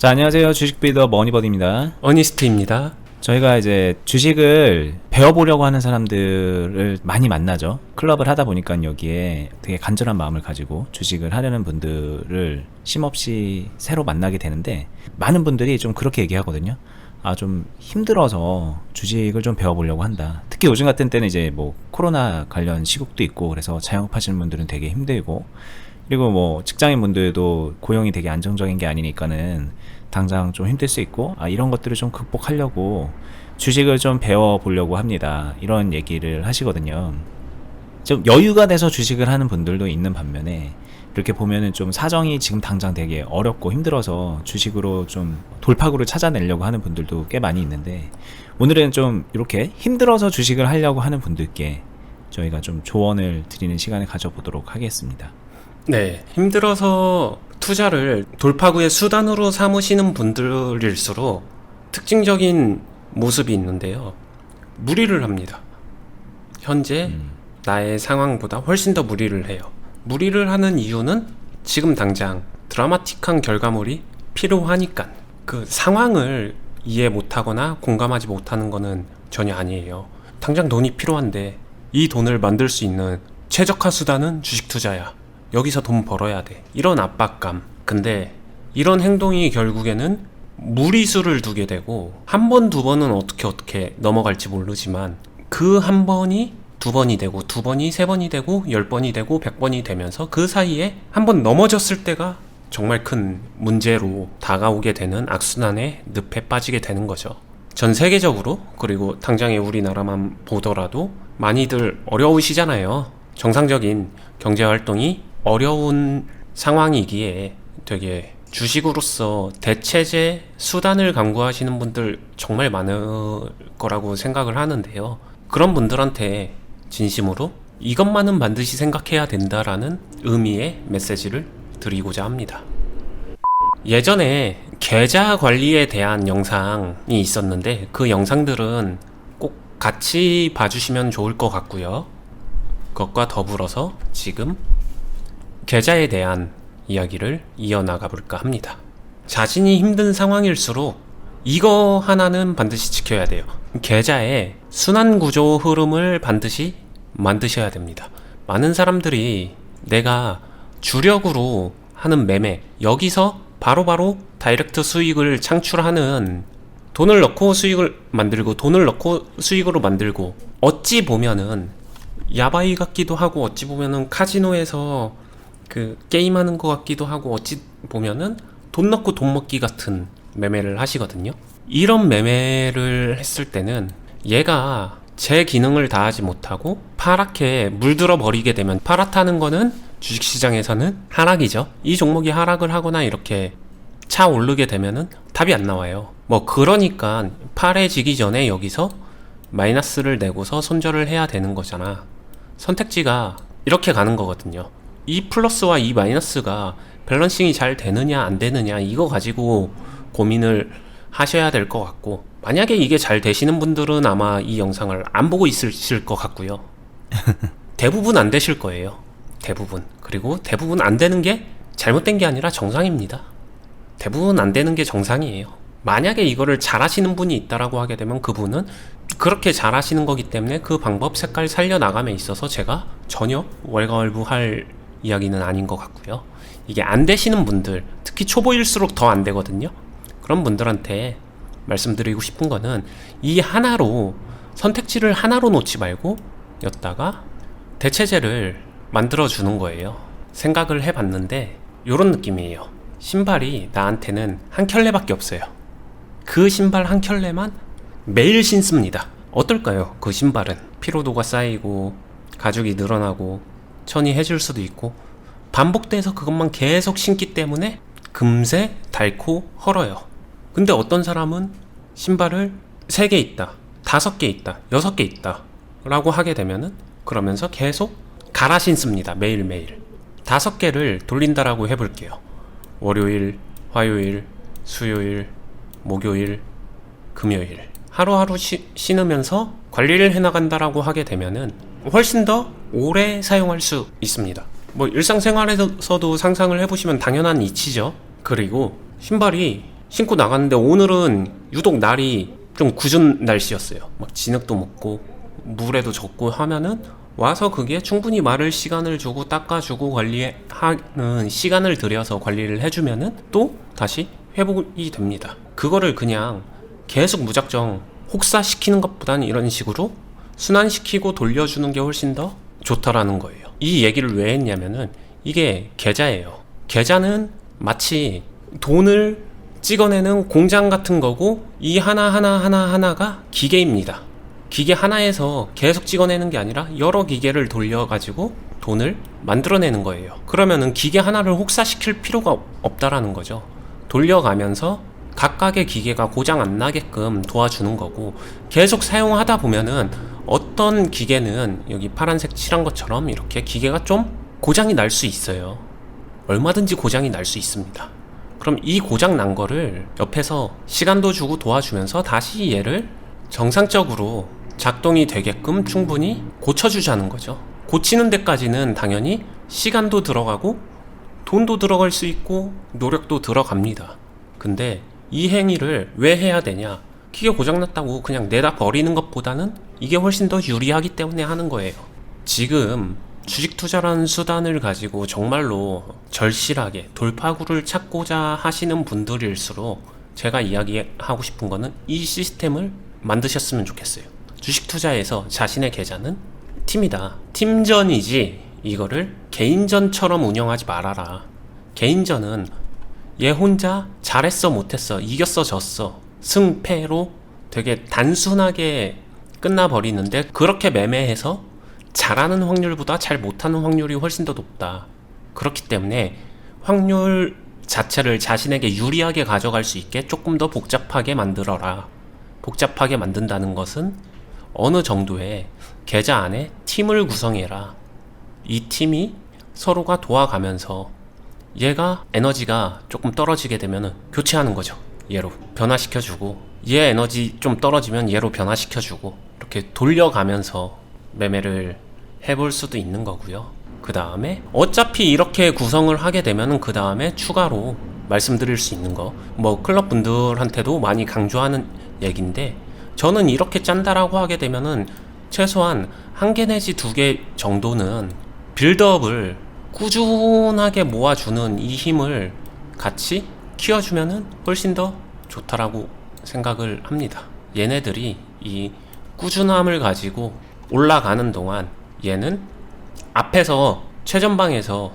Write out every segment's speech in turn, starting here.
자, 안녕하세요. 주식비더 머니버디입니다. 어니스트입니다. 저희가 이제 주식을 배워보려고 하는 사람들을 많이 만나죠. 클럽을 하다 보니까 여기에 되게 간절한 마음을 가지고 주식을 하려는 분들을 쉼없이 새로 만나게 되는데, 많은 분들이 좀 그렇게 얘기하거든요. 좀 힘들어서 주식을 좀 배워보려고 한다. 특히 요즘 같은 때는 이제 뭐 코로나 관련 시국도 있고, 그래서 자영업하시는 분들은 되게 힘들고, 그리고 뭐 직장인분들도 고용이 되게 안정적인 게 아니니까는 당장 좀 힘들 수 있고, 이런 것들을 좀 극복하려고 주식을 좀 배워보려고 합니다. 이런 얘기를 하시거든요. 좀 여유가 돼서 주식을 하는 분들도 있는 반면에, 이렇게 보면은 좀 사정이 지금 당장 되게 어렵고 힘들어서 주식으로 좀 돌파구를 찾아내려고 하는 분들도 꽤 많이 있는데, 오늘은 좀 이렇게 힘들어서 주식을 하려고 하는 분들께 저희가 좀 조언을 드리는 시간을 가져보도록 하겠습니다. 네, 힘들어서 투자를 돌파구의 수단으로 삼으시는 분들일수록 특징적인 모습이 있는데요. 무리를 합니다. 현재 나의 상황보다 훨씬 더 무리를 해요. 무리를 하는 이유는 지금 당장 드라마틱한 결과물이 필요하니까. 그 상황을 이해 못하거나 공감하지 못하는 거는 전혀 아니에요. 당장 돈이 필요한데 이 돈을 만들 수 있는 최적화 수단은 주식 투자야. 여기서 돈 벌어야 돼. 이런 압박감. 근데 이런 행동이 결국에는 무리수를 두게 되고, 한 번, 두 번은 어떻게 넘어갈지 모르지만 그 한 번이 두 번이 되고, 두 번이 세 번이 되고, 10번이 되고, 100번이 되면서 그 사이에 한 번 넘어졌을 때가 정말 큰 문제로 다가오게 되는 악순환의 늪에 빠지게 되는 거죠. 전 세계적으로, 그리고 당장의 우리나라만 보더라도 많이들 어려우시잖아요. 정상적인 경제활동이 어려운 상황이기에 되게 주식으로서 대체제 수단을 강구하시는 분들 정말 많을 거라고 생각을 하는데요. 그런 분들한테 진심으로 이것만은 반드시 생각해야 된다라는 의미의 메시지를 드리고자 합니다. 예전에 계좌 관리에 대한 영상이 있었는데, 그 영상들은 꼭 같이 봐주시면 좋을 것 같고요. 그것과 더불어서 지금 계좌에 대한 이야기를 이어나가 볼까 합니다. 자신이 힘든 상황일수록 이거 하나는 반드시 지켜야 돼요. 계좌의 순환구조 흐름을 반드시 만드셔야 됩니다. 많은 사람들이 내가 주력으로 하는 매매, 여기서 바로바로 다이렉트 수익을 창출하는, 돈을 넣고 수익을 만들고, 돈을 넣고 수익으로 만들고, 어찌 보면은 야바이 같기도 하고, 어찌 보면은 카지노에서 그 게임하는 것 같기도 하고, 어찌 보면은 돈 넣고 돈 먹기 같은 매매를 하시거든요. 이런 매매를 했을 때는 얘가 제 기능을 다하지 못하고 파랗게 물들어 버리게 되면, 파랗다는 거는 주식시장에서는 하락이죠. 이 종목이 하락을 하거나 이렇게 차 오르게 되면은 답이 안 나와요. 그러니까 파래지기 전에 여기서 마이너스를 내고서 손절을 해야 되는 거잖아. 선택지가 이렇게 가는 거거든요. 이 플러스와 이 마이너스가 밸런싱이 잘 되느냐 안 되느냐, 이거 가지고 고민을 하셔야 될 것 같고, 만약에 이게 잘 되시는 분들은 아마 이 영상을 안 보고 있으실 것 같고요. 대부분 안 되실 거예요. 대부분. 그리고 대부분 안 되는 게 잘못된 게 아니라 정상입니다. 대부분 안 되는 게 정상이에요. 만약에 이거를 잘 하시는 분이 있다라고 하게 되면 그분은 그렇게 잘 하시는 거기 때문에 그 방법 색깔 살려나감에 있어서 제가 전혀 왈가왈부할 이야기는 아닌 것 같고요. 이게 안 되시는 분들, 특히 초보일수록 더 안 되거든요. 그런 분들한테 말씀드리고 싶은 거는, 이 하나로, 선택지를 하나로 놓지 말고 였다가 대체제를 만들어 주는 거예요. 생각을 해봤는데 요런 느낌이에요. 신발이 나한테는 한 켤레밖에 없어요. 그 신발 한 켤레만 매일 신습니다. 어떨까요? 그 신발은 피로도가 쌓이고 가죽이 늘어나고 천이 해질 수도 있고, 반복돼서 그것만 계속 신기 때문에 금세 닳고 헐어요. 근데 어떤 사람은 신발을 3개 있다, 5개 있다, 6개 있다 라고 하게 되면은, 그러면서 계속 갈아 신습니다. 매일매일 5개를 돌린다라고 해볼게요. 월요일, 화요일, 수요일, 목요일, 금요일 하루하루 신으면서 관리를 해나간다라고 하게 되면은 훨씬 더 오래 사용할 수 있습니다. 일상생활에서도 상상을 해보시면 당연한 이치죠. 그리고 신발이 신고 나갔는데 오늘은 유독 날이 좀 궂은 날씨였어요. 막 진흙도 묻고 물에도 젖고 하면은 와서 그게 충분히 마를 시간을 주고 닦아주고 관리하는 시간을 들여서 관리를 해주면은 또 다시 회복이 됩니다. 그거를 그냥 계속 무작정 혹사시키는 것보다는 이런 식으로 순환시키고 돌려주는 게 훨씬 더 좋다라는 거예요. 이 얘기를 왜 했냐면은 이게 계좌예요. 계좌는 마치 돈을 찍어내는 공장 같은 거고 이 하나가 기계입니다. 기계 하나에서 계속 찍어내는 게 아니라 여러 기계를 돌려가지고 돈을 만들어내는 거예요. 그러면은 기계 하나를 혹사시킬 필요가 없다라는 거죠. 돌려가면서 각각의 기계가 고장 안 나게끔 도와주는 거고, 계속 사용하다 보면은 어떤 기계는 여기 파란색 칠한 것처럼 이렇게 기계가 좀 고장이 날 수 있어요. 얼마든지 고장이 날 수 있습니다. 그럼 이 고장 난 거를 옆에서 시간도 주고 도와주면서 다시 얘를 정상적으로 작동이 되게끔 충분히 고쳐주자는 거죠. 고치는 데까지는 당연히 시간도 들어가고 돈도 들어갈 수 있고 노력도 들어갑니다. 근데 이 행위를 왜 해야 되냐? 기계 고장났다고 그냥 내다 버리는 것보다는 이게 훨씬 더 유리하기 때문에 하는 거예요. 지금 주식 투자라는 수단을 가지고 정말로 절실하게 돌파구를 찾고자 하시는 분들일수록 제가 이야기하고 싶은 거는 이 시스템을 만드셨으면 좋겠어요. 주식 투자에서 자신의 계좌는 팀이다. 팀전이지 이거를 개인전처럼 운영하지 말아라. 개인전은 얘 혼자 잘했어 못했어 이겼어 졌어 승패로 되게 단순하게 끝나버리는데, 그렇게 매매해서 잘하는 확률보다 잘 못하는 확률이 훨씬 더 높다. 그렇기 때문에 확률 자체를 자신에게 유리하게 가져갈 수 있게 조금 더 복잡하게 만들어라. 복잡하게 만든다는 것은 어느 정도의 계좌 안에 팀을 구성해라. 이 팀이 서로가 도와가면서 얘가 에너지가 조금 떨어지게 되면 교체하는 거죠. 얘로 변화시켜주고, 얘 에너지 좀 떨어지면 얘로 변화시켜주고, 이렇게 돌려가면서 매매를 해볼 수도 있는 거고요. 그 다음에 어차피 이렇게 구성을 하게 되면은 그 다음에 추가로 말씀드릴 수 있는 거, 뭐 클럽 분들한테도 많이 강조하는 얘기인데, 저는 이렇게 짠다라고 하게 되면은 최소한 1개 내지 2개 정도는 빌드업을 꾸준하게 모아주는 이 힘을 같이 키워주면은 훨씬 더 좋다라고 생각을 합니다. 얘네들이 이 꾸준함을 가지고 올라가는 동안 얘는 앞에서 최전방에서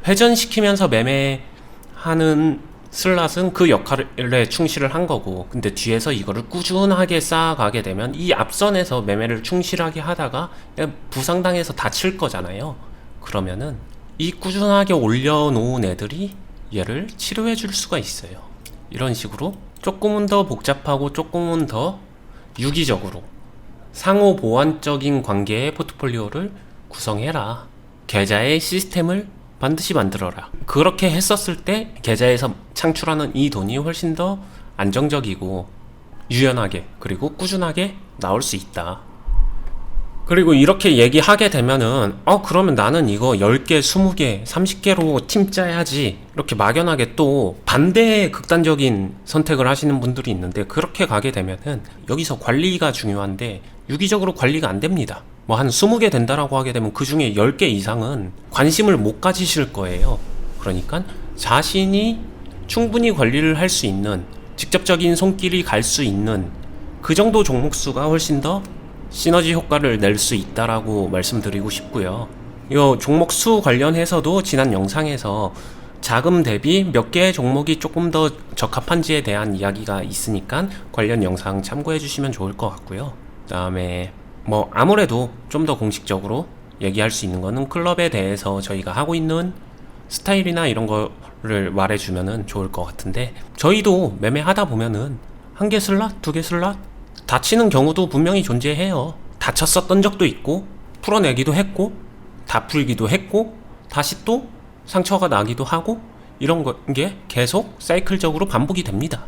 회전시키면서 매매하는 슬랏은 그 역할에 충실을 한 거고, 근데 뒤에서 이거를 꾸준하게 쌓아가게 되면 이 앞선에서 매매를 충실하게 하다가 부상당해서 다칠 거잖아요. 그러면은 이 꾸준하게 올려놓은 애들이 얘를 치료해 줄 수가 있어요. 이런 식으로 조금은 더 복잡하고 조금은 더 유기적으로 상호 보완적인 관계의 포트폴리오를 구성해라. 계좌의 시스템을 반드시 만들어라. 그렇게 했었을 때 계좌에서 창출하는 이 돈이 훨씬 더 안정적이고 유연하게 그리고 꾸준하게 나올 수 있다. 그리고 이렇게 얘기하게 되면은 그러면 나는 이거 10개, 20개, 30개로 팀 짜야지, 이렇게 막연하게 또 반대의 극단적인 선택을 하시는 분들이 있는데, 그렇게 가게 되면은 여기서 관리가 중요한데 유기적으로 관리가 안 됩니다. 뭐 한 20개 된다라고 하게 되면 그 중에 10개 이상은 관심을 못 가지실 거예요. 그러니까 자신이 충분히 관리를 할 수 있는, 직접적인 손길이 갈 수 있는 그 정도 종목 수가 훨씬 더 시너지 효과를 낼 수 있다라고 말씀드리고 싶고요. 이 종목 수 관련해서도 지난 영상에서 자금 대비 몇 개의 종목이 조금 더 적합한지에 대한 이야기가 있으니까 관련 영상 참고해 주시면 좋을 것 같고요. 그 다음에 뭐 아무래도 좀 더 공식적으로 얘기할 수 있는 거는 클럽에 대해서 저희가 하고 있는 스타일이나 이런 거를 말해주면은 좋을 것 같은데, 저희도 매매하다 보면은 1개 슬롯, 2개 슬롯 다치는 경우도 분명히 존재해요. 다쳤었던 적도 있고 풀어내기도 했고 다 풀기도 했고 다시 또 상처가 나기도 하고, 이런 게 계속 사이클적으로 반복이 됩니다.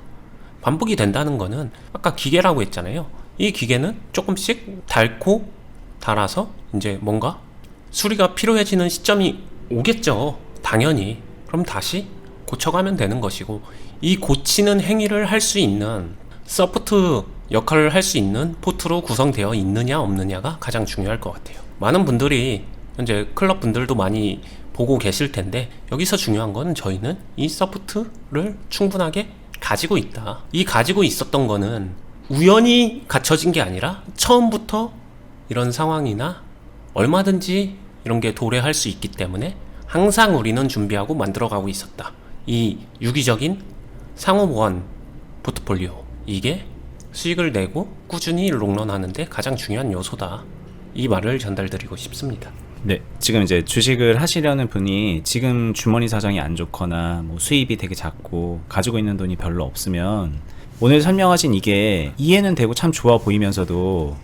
반복이 된다는 거는 아까 기계라고 했잖아요. 이 기계는 조금씩 닳고 닳아서 이제 뭔가 수리가 필요해지는 시점이 오겠죠. 당연히. 그럼 다시 고쳐가면 되는 것이고, 이 고치는 행위를 할 수 있는 서포트 역할을 할 수 있는 포트로 구성되어 있느냐 없느냐가 가장 중요할 것 같아요. 많은 분들이 현재 클럽 분들도 많이 보고 계실 텐데 여기서 중요한 거는 저희는 이 서포트를 충분하게 가지고 있다. 이 가지고 있었던 거는 우연히 갖춰진 게 아니라 처음부터 이런 상황이나 얼마든지 이런 게 도래할 수 있기 때문에 항상 우리는 준비하고 만들어가고 있었다. 이 유기적인 상호보완 포트폴리오, 이게 수익을 내고 꾸준히 롱런하는데 가장 중요한 요소다. 이 말을 전달드리고 싶습니다. 네, 지금 이제 주식을 하시려는 분이 지금 주머니 사정이 안 좋거나 뭐 수입이 되게 작고 가지고 있는 돈이 별로 없으면 오늘 설명하신 이게 이해는 되고 참 좋아 보이면서도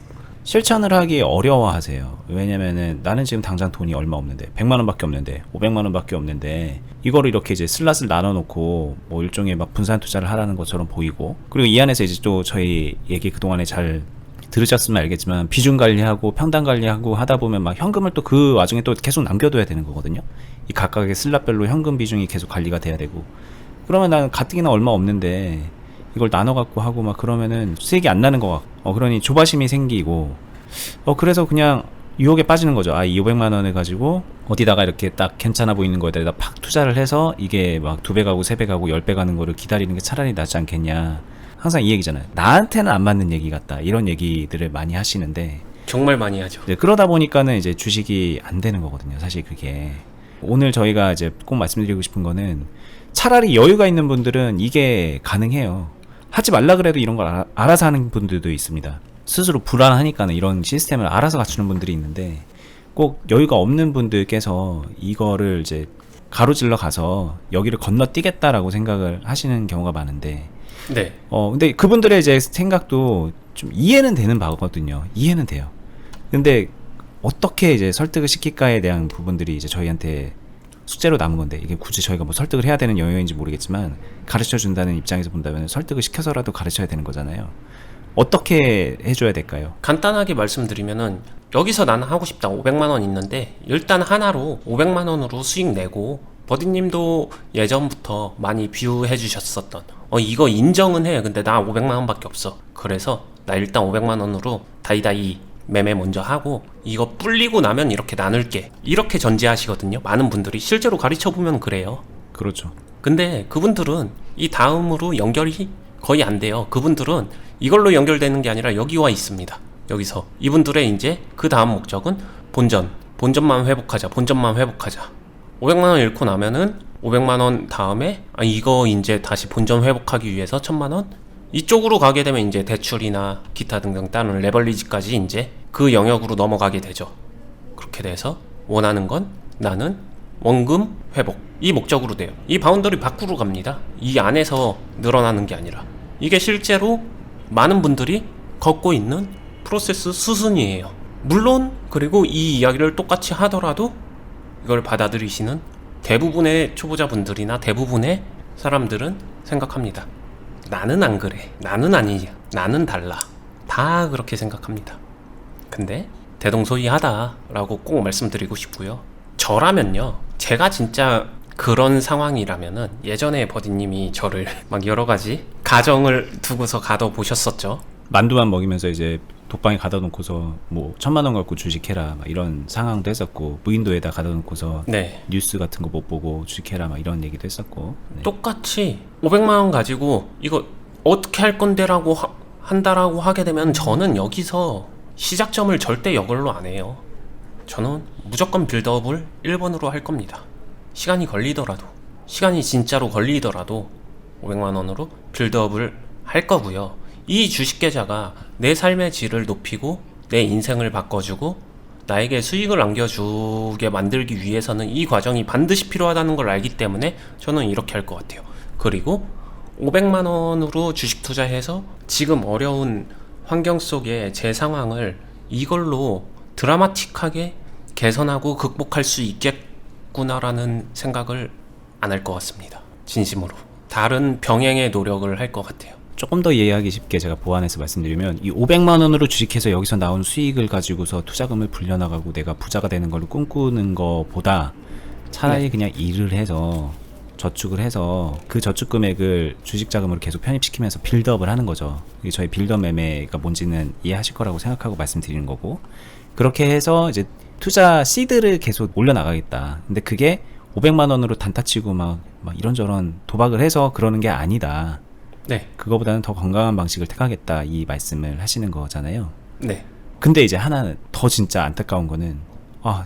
실천을 하기 어려워하세요. 왜냐면은 나는 지금 당장 돈이 얼마 없는데 100만 원밖에 없는데 500만 원밖에 없는데 이거를 이렇게 이제 슬롯을 나눠놓고 뭐 일종의 막 분산 투자를 하라는 것처럼 보이고, 그리고 이 안에서 이제 또 저희 얘기 그동안에 잘 들으셨으면 알겠지만 비중 관리하고 평단 관리하고 하다 보면 막 현금을 또 그 와중에 또 계속 남겨둬야 되는 거거든요. 이 각각의 슬롯별로 현금 비중이 계속 관리가 돼야 되고, 그러면 나는 가뜩이나 얼마 없는데 이걸 나눠 갖고 하고 막 그러면은 수익이 안 나는 것 같고, 그러니 조바심이 생기고, 그래서 그냥 유혹에 빠지는 거죠. 이 500만 원을 가지고 어디다가 이렇게 딱 괜찮아 보이는 거에다 팍 투자를 해서 이게 막 2배 가고 3배 가고 10배 가는 거를 기다리는 게 차라리 낫지 않겠냐. 항상 이 얘기잖아요. 나한테는 안 맞는 얘기 같다. 이런 얘기들을 많이 하시는데 정말 많이 하죠. 네, 그러다 보니까는 이제 주식이 안 되는 거거든요. 사실 그게. 오늘 저희가 이제 꼭 말씀드리고 싶은 거는 차라리 여유가 있는 분들은 이게 가능해요. 하지 말라 그래도 이런 걸 알아서 하는 분들도 있습니다. 스스로 불안하니까는 이런 시스템을 알아서 갖추는 분들이 있는데, 꼭 여유가 없는 분들께서 이거를 이제 가로질러 가서 여기를 건너뛰겠다라고 생각을 하시는 경우가 많은데, 네. 근데 그분들의 이제 생각도 좀 이해는 되는 바거든요. 이해는 돼요. 근데 어떻게 이제 설득을 시킬까에 대한 부분들이 이제 저희한테 숙제로 남은 건데, 이게 굳이 저희가 뭐 설득을 해야 되는 영역인지 모르겠지만 가르쳐 준다는 입장에서 본다면 설득을 시켜서라도 가르쳐야 되는 거잖아요. 어떻게 해줘야 될까요? 간단하게 말씀드리면은 여기서 나는 하고 싶다. 500만 원 있는데 일단 하나로 500만 원으로 수익 내고, 버디님도 예전부터 많이 뷰해 주셨었던 이거 인정은 해. 근데 나 500만 원밖에 없어. 그래서 나 일단 500만 원으로 다이다이 매매 먼저 하고 이거 불리고 나면 이렇게 나눌게. 이렇게 전제하시거든요. 많은 분들이 실제로 가르쳐 보면 그래요. 그렇죠. 근데 그분들은 이 다음으로 연결이 거의 안 돼요. 그분들은 이걸로 연결되는 게 아니라 여기와 있습니다. 여기서 이분들의 이제 그 다음 목적은 본전만 회복하자. 500만 원 잃고 나면은 500만 원 다음에 이거 이제 다시 본전 회복하기 위해서 1000만 원 이쪽으로 가게 되면 이제 대출이나 기타 등등 다른 레버리지까지 이제 그 영역으로 넘어가게 되죠. 그렇게 돼서 원하는 건 나는 원금 회복, 이 목적으로 돼요. 이 바운더리 밖으로 갑니다. 이 안에서 늘어나는 게 아니라. 이게 실제로 많은 분들이 걷고 있는 프로세스 수순이에요. 물론 그리고 이 이야기를 똑같이 하더라도 이걸 받아들이시는 대부분의 초보자분들이나 대부분의 사람들은 생각합니다. 나는 안 그래. 나는 아니야. 나는 달라. 다 그렇게 생각합니다. 근데 대동소이하다라고 꼭 말씀드리고 싶고요. 저라면요, 제가 진짜 그런 상황이라면은 예전에 버디님이 저를 막 여러 가지 가정을 두고서 가둬보셨었죠. 만두만 먹이면서 이제 독방에 가다 놓고서 뭐 1000만 원 갖고 주식해라 막 이런 상황도 했었고, 무인도에다 가다 놓고서 네. 뉴스 같은 거 못 보고 주식해라 막 이런 얘기도 했었고. 네. 똑같이 500만 원 가지고 이거 어떻게 할 건데라고 한다라고 하게 되면 저는 여기서 시작점을 절대 이걸로 안 해요. 저는 무조건 빌드업을 1번으로 할 겁니다. 시간이 진짜로 걸리더라도 500만 원으로 빌드업을 할 거고요. 이 주식 계좌가 내 삶의 질을 높이고 내 인생을 바꿔주고 나에게 수익을 안겨주게 만들기 위해서는 이 과정이 반드시 필요하다는 걸 알기 때문에 저는 이렇게 할 것 같아요. 그리고 500만 원으로 주식 투자해서 지금 어려운 환경 속에 제 상황을 이걸로 드라마틱하게 개선하고 극복할 수 있겠구나라는 생각을 안 할 것 같습니다. 진심으로. 다른 병행의 노력을 할 것 같아요. 조금 더 이해하기 쉽게 제가 보완해서 말씀드리면, 이 500만 원으로 주식해서 여기서 나온 수익을 가지고서 투자금을 불려나가고 내가 부자가 되는 걸 꿈꾸는 것보다 차라리 그냥 일을 해서 저축을 해서 그 저축 금액을 주식 자금으로 계속 편입시키면서 빌드업을 하는 거죠. 이게 저희 빌드업 매매가 뭔지는 이해하실 거라고 생각하고 말씀드리는 거고, 그렇게 해서 이제 투자 시드를 계속 올려나가겠다. 근데 그게 500만 원으로 단타치고 막 이런저런 도박을 해서 그러는 게 아니다. 네. 그거보다는 더 건강한 방식을 택하겠다, 이 말씀을 하시는 거잖아요. 네. 근데 이제 하나는 더 진짜 안타까운 거는,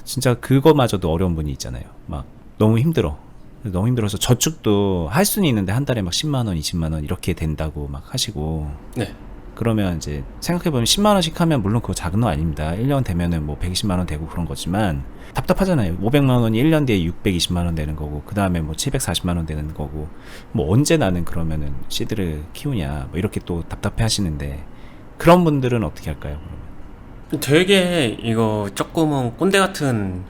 진짜 그거마저도 어려운 분이 있잖아요. 막 너무 힘들어서 저축도 할 수는 있는데 한 달에 막 10만 원, 20만 원 이렇게 된다고 막 하시고, 네. 그러면 이제 생각해보면 10만 원씩 하면 물론 그거 작은 거 아닙니다. 1년 되면은 뭐 120만 원 되고 그런 거지만 답답하잖아요. 500만 원이 1년 뒤에 620만 원 되는 거고, 그 다음에 뭐 740만 원 되는 거고, 뭐 언제 나는 그러면은 시드를 키우냐, 뭐 이렇게 또 답답해 하시는데, 그런 분들은 어떻게 할까요, 그러면? 되게 이거 조금은 꼰대 같은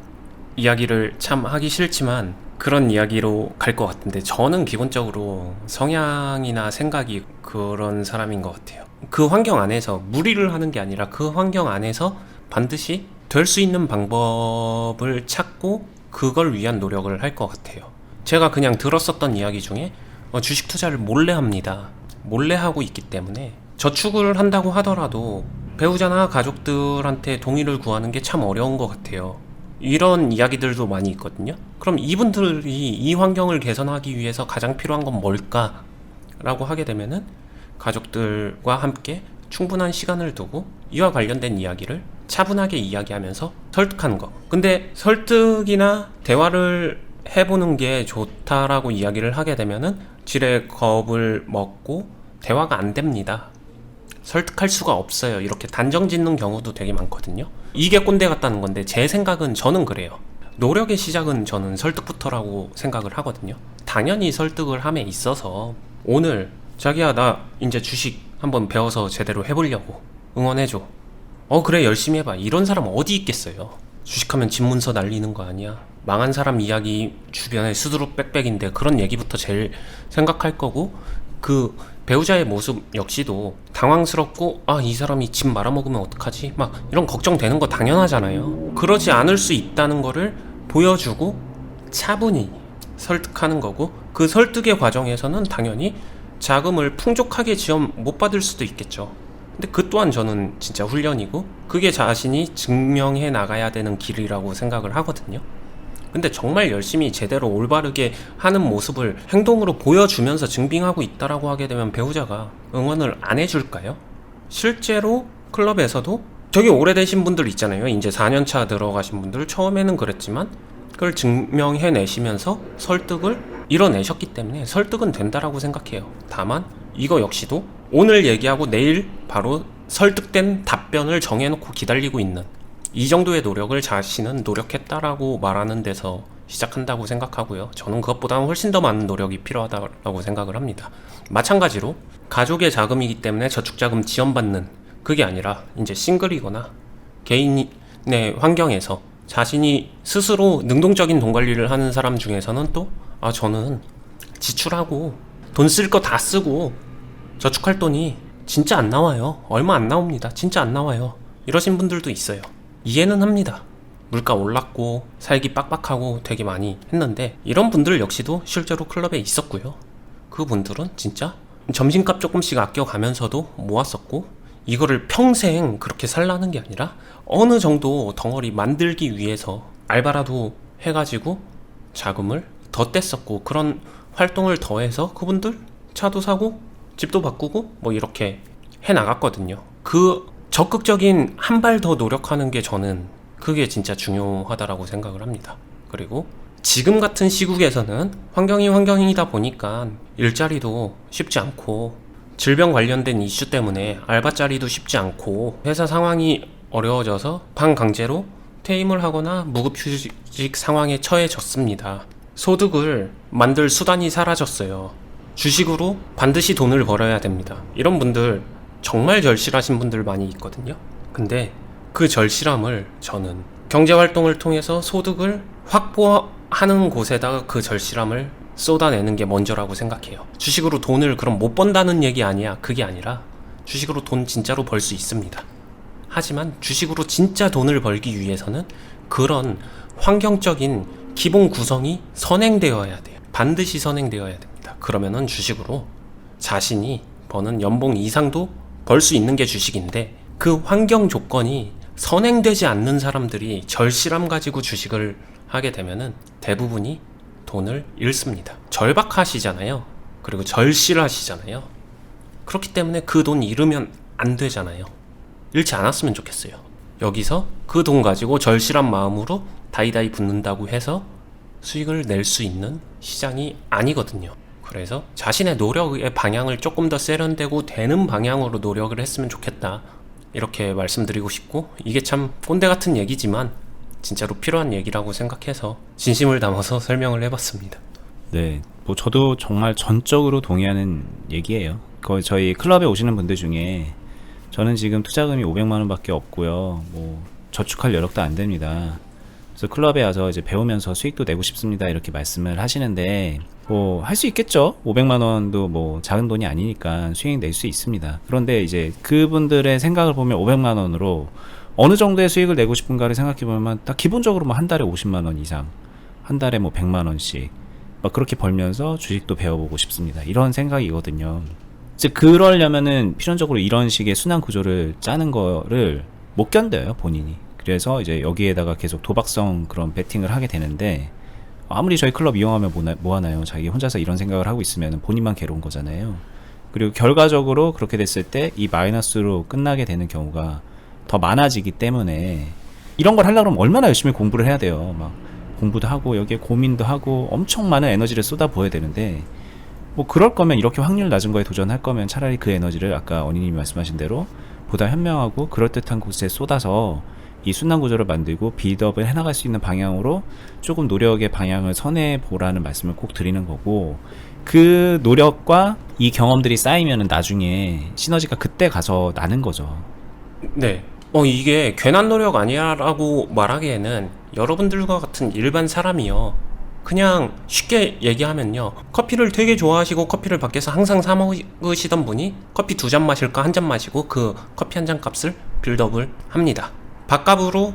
이야기를 참 하기 싫지만 그런 이야기로 갈 것 같은데, 저는 기본적으로 성향이나 생각이 그런 사람인 것 같아요. 그 환경 안에서 무리를 하는 게 아니라 그 환경 안에서 반드시 될 수 있는 방법을 찾고 그걸 위한 노력을 할 것 같아요. 제가 그냥 들었었던 이야기 중에 주식 투자를 몰래 합니다. 몰래 하고 있기 때문에 저축을 한다고 하더라도 배우자나 가족들한테 동의를 구하는 게 참 어려운 것 같아요. 이런 이야기들도 많이 있거든요. 그럼 이분들이 이 환경을 개선하기 위해서 가장 필요한 건 뭘까? 라고 하게 되면은 가족들과 함께 충분한 시간을 두고 이와 관련된 이야기를 차분하게 이야기하면서 설득하는 거. 근데 설득이나 대화를 해보는 게 좋다라고 이야기를 하게 되면은 지레 겁을 먹고 대화가 안 됩니다. 설득할 수가 없어요. 이렇게 단정 짓는 경우도 되게 많거든요. 이게 꼰대 같다는 건데, 제 생각은 저는 그래요. 노력의 시작은 저는 설득부터라고 생각을 하거든요. 당연히 설득을 함에 있어서 오늘 자기야 나 이제 주식 한번 배워서 제대로 해보려고 응원해줘. 그래 열심히 해봐. 이런 사람 어디 있겠어요. 주식하면 집문서 날리는 거 아니야. 망한 사람 이야기 주변에 수두룩 빽빽인데 그런 얘기부터 제일 생각할 거고, 그 배우자의 모습 역시도 당황스럽고 이 사람이 집 말아먹으면 어떡하지? 막 이런 걱정되는 거 당연하잖아요. 그러지 않을 수 있다는 거를 보여주고 차분히 설득하는 거고, 그 설득의 과정에서는 당연히 자금을 풍족하게 지원 못 받을 수도 있겠죠. 근데 그 또한 저는 진짜 훈련이고 그게 자신이 증명해 나가야 되는 길이라고 생각을 하거든요. 근데 정말 열심히 제대로 올바르게 하는 모습을 행동으로 보여주면서 증빙하고 있다라고 하게 되면 배우자가 응원을 안 해줄까요? 실제로 클럽에서도 되게 오래되신 분들 있잖아요. 이제 4년차 들어가신 분들, 처음에는 그랬지만 그걸 증명해내시면서 설득을 이뤄내셨기 때문에 설득은 된다라고 생각해요. 다만 이거 역시도 오늘 얘기하고 내일 바로 설득된 답변을 정해놓고 기다리고 있는, 이 정도의 노력을 자신은 노력했다라고 말하는 데서 시작한다고 생각하고요. 저는 그것보다는 훨씬 더 많은 노력이 필요하다고 생각을 합니다. 마찬가지로 가족의 자금이기 때문에 저축자금 지원받는, 그게 아니라 이제 싱글이거나 개인의 환경에서 자신이 스스로 능동적인 돈 관리를 하는 사람 중에서는 또 저는 지출하고 돈 쓸 거 다 쓰고 저축할 돈이 진짜 안 나와요. 얼마 안 나옵니다. 진짜 안 나와요. 이러신 분들도 있어요. 이해는 합니다. 물가 올랐고 살기 빡빡하고 되게 많이 했는데 이런 분들 역시도 실제로 클럽에 있었고요. 그분들은 진짜 점심값 조금씩 아껴가면서도 모았었고, 이거를 평생 그렇게 살라는 게 아니라 어느 정도 덩어리 만들기 위해서 알바라도 해가지고 자금을 더 뗐었고, 그런 활동을 더해서 그분들 차도 사고 집도 바꾸고 뭐 이렇게 해나갔거든요. 그 적극적인 한 발 더 노력하는 게 저는 그게 진짜 중요하다라고 생각을 합니다. 그리고 지금 같은 시국에서는 환경이다 보니까 일자리도 쉽지 않고 질병 관련된 이슈 때문에 알바자리도 쉽지 않고 회사 상황이 어려워져서 반강제로 퇴임을 하거나 무급휴직 상황에 처해졌습니다. 소득을 만들 수단이 사라졌어요. 주식으로 반드시 돈을 벌어야 됩니다. 이런 분들 정말 절실하신 분들 많이 있거든요. 근데 그 절실함을 저는 경제활동을 통해서 소득을 확보하는 곳에다가 그 절실함을 쏟아내는 게 먼저라고 생각해요. 주식으로 돈을 그럼 못 번다는 얘기 아니야. 그게 아니라 주식으로 돈 진짜로 벌 수 있습니다. 하지만 주식으로 진짜 돈을 벌기 위해서는 그런 환경적인 기본 구성이 선행되어야 돼요. 반드시 선행되어야 됩니다. 그러면은 주식으로 자신이 버는 연봉 이상도 벌 수 있는 게 주식인데, 그 환경 조건이 선행되지 않는 사람들이 절실함 가지고 주식을 하게 되면은 대부분이 돈을 잃습니다. 절박하시잖아요. 그리고 절실하시잖아요. 그렇기 때문에 그 돈 잃으면 안 되잖아요. 잃지 않았으면 좋겠어요. 여기서 그 돈 가지고 절실한 마음으로 다이다이 붙는다고 해서 수익을 낼 수 있는 시장이 아니거든요. 그래서 자신의 노력의 방향을 조금 더 세련되고 되는 방향으로 노력을 했으면 좋겠다, 이렇게 말씀드리고 싶고, 이게 참 꼰대 같은 얘기지만 진짜로 필요한 얘기라고 생각해서 진심을 담아서 설명을 해봤습니다. 네, 뭐 저도 정말 전적으로 동의하는 얘기예요. 거의 저희 클럽에 오시는 분들 중에 저는 지금 투자금이 500만 원밖에 없고요. 뭐 저축할 여력도 안 됩니다. 그래서 클럽에 와서 이제 배우면서 수익도 내고 싶습니다, 이렇게 말씀을 하시는데, 뭐 할 수 있겠죠. 500만 원도 뭐 작은 돈이 아니니까 수익 낼 수 있습니다. 그런데 이제 그분들의 생각을 보면 500만 원으로 어느 정도의 수익을 내고 싶은가를 생각해 보면 딱 기본적으로 뭐 한 달에 50만 원 이상, 한 달에 뭐 100만 원씩 막 그렇게 벌면서 주식도 배워보고 싶습니다, 이런 생각이거든요. 즉 그러려면은 필연적으로 이런 식의 순환 구조를 짜는 거를 못 견뎌요, 본인이. 그래서 이제 여기에다가 계속 도박성 그런 베팅을 하게 되는데, 아무리 저희 클럽 이용하면 뭐 하나요? 자기 혼자서 이런 생각을 하고 있으면 본인만 괴로운 거잖아요. 그리고 결과적으로 그렇게 됐을 때 이 마이너스로 끝나게 되는 경우가 더 많아지기 때문에, 이런 걸 하려고 그러면 얼마나 열심히 공부를 해야 돼요. 막 공부도 하고 여기에 고민도 하고 엄청 많은 에너지를 쏟아부어야 되는데, 뭐 그럴 거면, 이렇게 확률 낮은 거에 도전할 거면 차라리 그 에너지를 아까 언니님이 말씀하신 대로 보다 현명하고 그럴듯한 곳에 쏟아서 이 순환 구조를 만들고 빌드업을 해나갈 수 있는 방향으로 조금 노력의 방향을 선해 보라는 말씀을 꼭 드리는 거고, 그 노력과 이 경험들이 쌓이면 나중에 시너지가 그때 가서 나는 거죠. 네. 이게 괜한 노력 아니야라고 말하기에는, 여러분들과 같은 일반 사람이요, 그냥 쉽게 얘기하면요, 커피를 되게 좋아하시고 커피를 밖에서 항상 사 먹으시던 분이 커피 2잔 마실까 1잔 마시고 그 커피 한 잔 값을 빌드업을 합니다. 밥값으로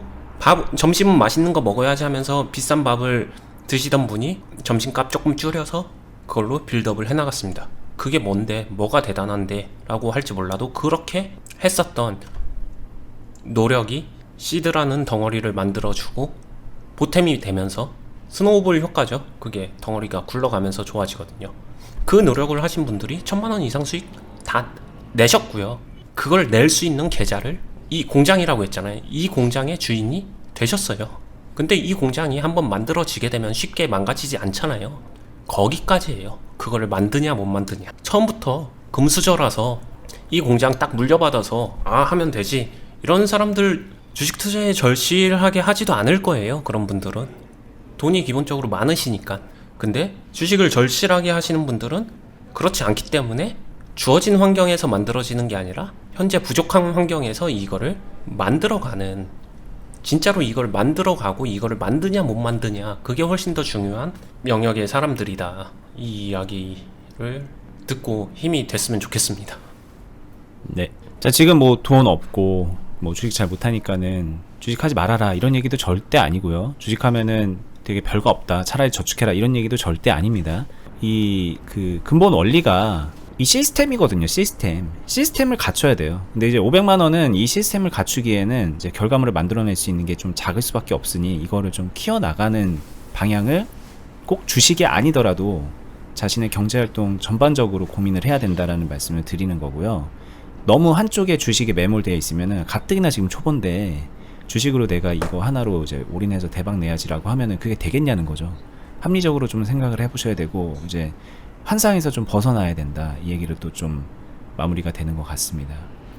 점심은 맛있는 거 먹어야지 하면서 비싼 밥을 드시던 분이 점심값 조금 줄여서 그걸로 빌드업을 해나갔습니다. 그게 뭔데, 뭐가 대단한데 라고 할지 몰라도 그렇게 했었던 노력이 시드라는 덩어리를 만들어주고 보탬이 되면서 스노우볼 효과죠. 그게 덩어리가 굴러가면서 좋아지거든요. 그 노력을 하신 분들이 1000만 원 이상 수익 다 내셨고요. 그걸 낼 수 있는 계좌를, 이 공장이라고 했잖아요, 이 공장의 주인이 되셨어요. 근데 이 공장이 한번 만들어지게 되면 쉽게 망가지지 않잖아요. 거기까지예요. 그거를 만드냐 못 만드냐. 처음부터 금수저라서 이 공장 딱 물려받아서 하면 되지, 이런 사람들 주식 투자에 절실하게 하지도 않을 거예요. 그런 분들은 돈이 기본적으로 많으시니까. 근데 주식을 절실하게 하시는 분들은 그렇지 않기 때문에 주어진 환경에서 만들어지는 게 아니라 현재 부족한 환경에서 이거를 만들어가는, 진짜로 이걸 만들어가고 이거를 만드냐 못 만드냐, 그게 훨씬 더 중요한 영역의 사람들이다, 이 이야기를 듣고 힘이 됐으면 좋겠습니다. 네. 자, 지금 뭐 돈 없고 뭐 주식 잘 못하니까는 주식하지 말아라, 이런 얘기도 절대 아니고요. 주식하면은 되게 별거 없다, 차라리 저축해라, 이런 얘기도 절대 아닙니다. 이 그 근본 원리가 이 시스템이거든요. 시스템을 갖춰야 돼요. 근데 이제 500만 원은 이 시스템을 갖추기에는 이제 결과물을 만들어낼 수 있는 게 좀 작을 수밖에 없으니, 이거를 좀 키워나가는 방향을 꼭 주식이 아니더라도 자신의 경제활동 전반적으로 고민을 해야 된다라는 말씀을 드리는 거고요. 너무 한쪽에 주식에 매몰되어 있으면은, 가뜩이나 지금 초보인데 주식으로 내가 이거 하나로 이제 올인해서 대박 내야지라고 하면은 그게 되겠냐는 거죠. 합리적으로 좀 생각을 해보셔야 되고, 이제 환상에서 좀 벗어나야 된다, 이 얘기를 또 좀 마무리가 되는 것 같습니다.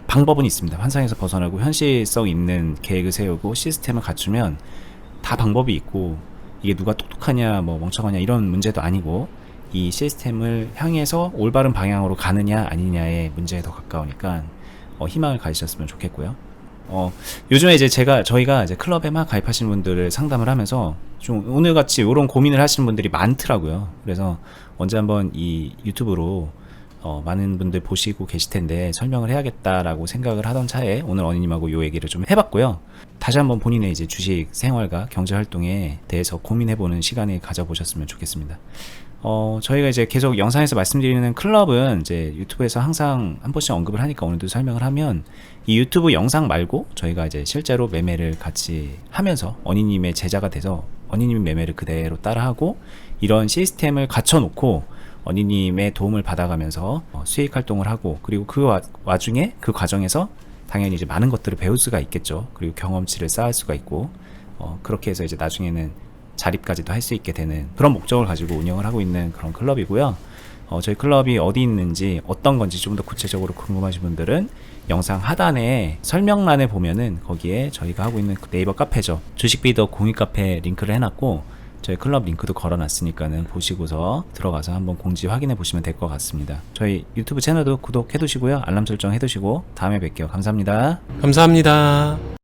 방법은 있습니다. 환상에서 벗어나고 현실성 있는 계획을 세우고 시스템을 갖추면 다 방법이 있고, 이게 누가 똑똑하냐 뭐 멍청하냐 이런 문제도 아니고, 이 시스템을 향해서 올바른 방향으로 가느냐 아니냐의 문제에 더 가까우니까 희망을 가지셨으면 좋겠고요. 요즘에 이제 저희가 이제 클럽에 막 가입하시는 분들을 상담을 하면서 좀 오늘같이 이런 고민을 하시는 분들이 많더라고요. 그래서 언제 한번 이 유튜브로 많은 분들 보시고 계실 텐데 설명을 해야겠다라고 생각을 하던 차에 오늘 언니님하고 요 얘기를 좀 해봤고요. 다시 한번 본인의 이제 주식 생활과 경제 활동에 대해서 고민해보는 시간을 가져보셨으면 좋겠습니다. 저희가 이제 계속 영상에서 말씀드리는 클럽은 이제 유튜브에서 항상 한 번씩 언급을 하니까 오늘도 설명을 하면, 이 유튜브 영상 말고 저희가 이제 실제로 매매를 같이 하면서 언니님의 제자가 돼서 언니님 매매를 그대로 따라하고 이런 시스템을 갖춰놓고 언니님의 도움을 받아가면서 수익 활동을 하고, 그리고 그 와중에 그 과정에서 당연히 이제 많은 것들을 배울 수가 있겠죠. 그리고 경험치를 쌓을 수가 있고, 그렇게 해서 이제 나중에는 자립까지도 할 수 있게 되는 그런 목적을 가지고 운영을 하고 있는 그런 클럽이고요. 저희 클럽이 어디 있는지 어떤 건지 좀 더 구체적으로 궁금하신 분들은 영상 하단에 설명란에 보면은 거기에 저희가 하고 있는 그 네이버 카페죠. 주식비더 공유 카페 링크를 해놨고 저희 클럽 링크도 걸어놨으니까는 보시고서 들어가서 한번 공지 확인해 보시면 될 것 같습니다. 저희 유튜브 채널도 구독해 두시고요. 알람 설정 해 두시고 다음에 뵐게요. 감사합니다. 감사합니다.